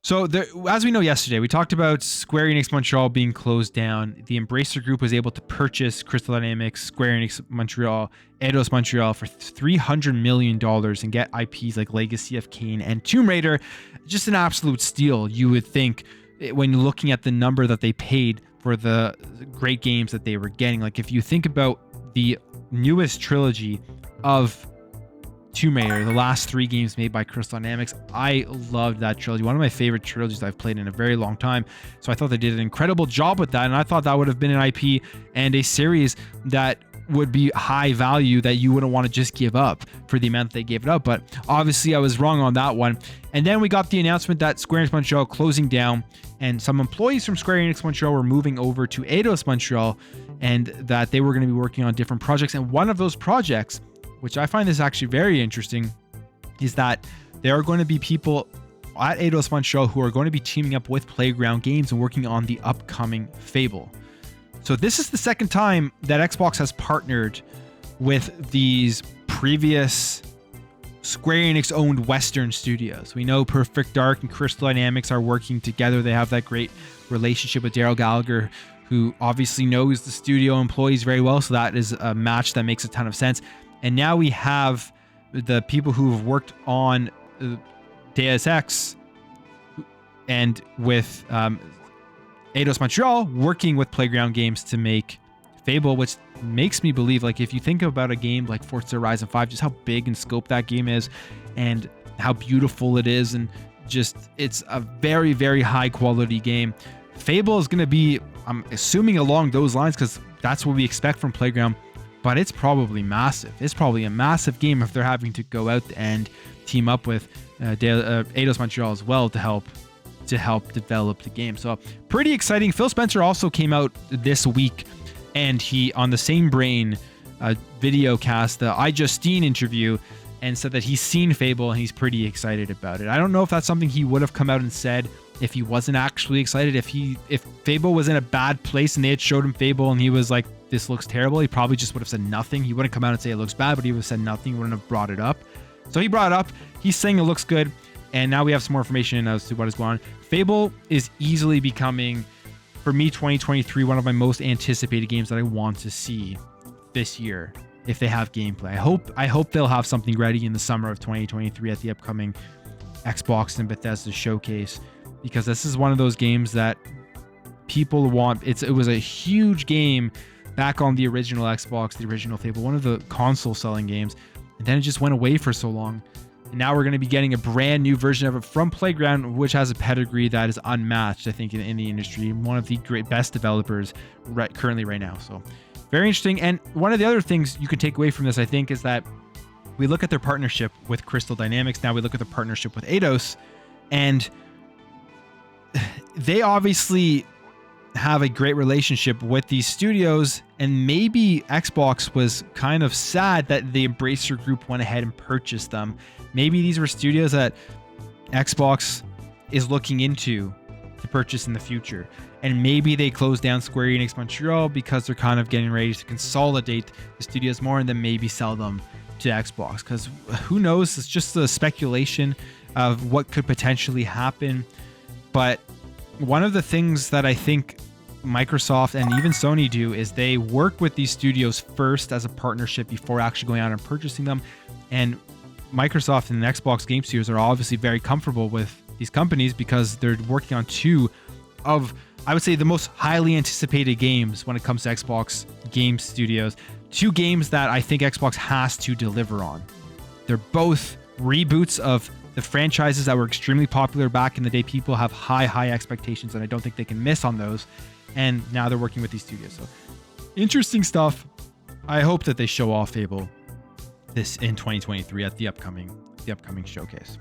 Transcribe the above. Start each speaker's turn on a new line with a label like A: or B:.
A: So there, as we know yesterday, we talked about Square Enix Montreal being closed down. The Embracer Group was able to purchase Crystal Dynamics, Square Enix Montreal, Eidos Montreal for $300 million and get IPs like Legacy of Kain and Tomb Raider. Just an absolute steal, you would think, when looking at the number that they paid for the great games that they were getting. Like if you think about the newest trilogy of Tomb Raider, the last 3 games made by Crystal Dynamics, I loved that trilogy. One of my favorite trilogies I've played in a very long time. So I thought they did an incredible job with that, and I thought that would have been an IP and a series that would be high value that you wouldn't want to just give up for the amount that they gave it up. But obviously I was wrong on that one. And then we got the announcement that Square Enix Montreal closing down, and some employees from Square Enix Montreal were moving over to Eidos Montreal, and that they were going to be working on different projects. And one of those projects, which I find this actually very interesting, is that there are going to be people at Eidos Montreal who are going to be teaming up with Playground Games and working on the upcoming FABLE. So this is the second time that Xbox has partnered with these previous Square Enix owned Western studios. We know Perfect Dark and Crystal Dynamics are working together. They have that great relationship with Daryl Gallagher, who obviously knows the studio employees very well. So that is a match that makes a ton of sense. And now we have the people who have worked on Deus Ex and with Eidos Montreal working with Playground Games to make FABLE, which makes me believe, like, if you think about a game like Forza Horizon 5, just how big in scope that game is and how beautiful it is, and just it's a very, very high quality game. FABLE is going to be, I'm assuming, along those lines, because that's what we expect from Playground. But it's probably massive. It's probably a massive game if they're having to go out and team up with Eidos Montreal as well to help develop the game. So pretty exciting. Phil Spencer also came out this week, and he, on the Same Brain video cast, the iJustine interview, and said that he's seen FABLE and he's pretty excited about it. I don't know if that's something he would have come out and said if he wasn't actually excited. If FABLE was in a bad place and they had showed him FABLE and he was like, this looks terrible, he probably just would have said nothing. He wouldn't come out and say it looks bad, but he would have said nothing. He wouldn't have brought it up. So he brought it up. He's saying it looks good. And now we have some more information as to what is going on. FABLE is easily becoming, for me, 2023, one of my most anticipated games that I want to see this year if they have gameplay. I hope they'll have something ready in the summer of 2023 at the upcoming Xbox and Bethesda showcase, because this is one of those games that people want. It was a huge game back on the original Xbox, the original FABLE, one of the console selling games, and then it just went away for so long. And now we're going to be getting a brand new version of it from Playground, which has a pedigree that is unmatched, I think, in the industry. One of the best developers currently right now. So very interesting. And one of the other things you can take away from this, I think, is that we look at their partnership with Crystal Dynamics. Now we look at the partnership with Eidos, and they obviously have a great relationship with these studios, and maybe Xbox was kind of sad that the Embracer Group went ahead and purchased them. Maybe these were studios that Xbox is looking into to purchase in the future, and maybe they closed down Square Enix Montreal because they're kind of getting ready to consolidate the studios more and then maybe sell them to Xbox, because who knows, it's just a speculation of what could potentially happen. But one of the things that I think Microsoft and even Sony do is they work with these studios first as a partnership before actually going out and purchasing them. And Microsoft and the Xbox Game Studios are obviously very comfortable with these companies because they're working on two of, I would say, the most highly anticipated games when it comes to Xbox Game Studios. Two games that I think Xbox has to deliver on. They're both reboots of the franchises that were extremely popular back in the day. People have high expectations, and I don't think they can miss on those. And now they're working with these studios. So interesting stuff. I hope that they show off FABLE this in 2023 at the upcoming showcase.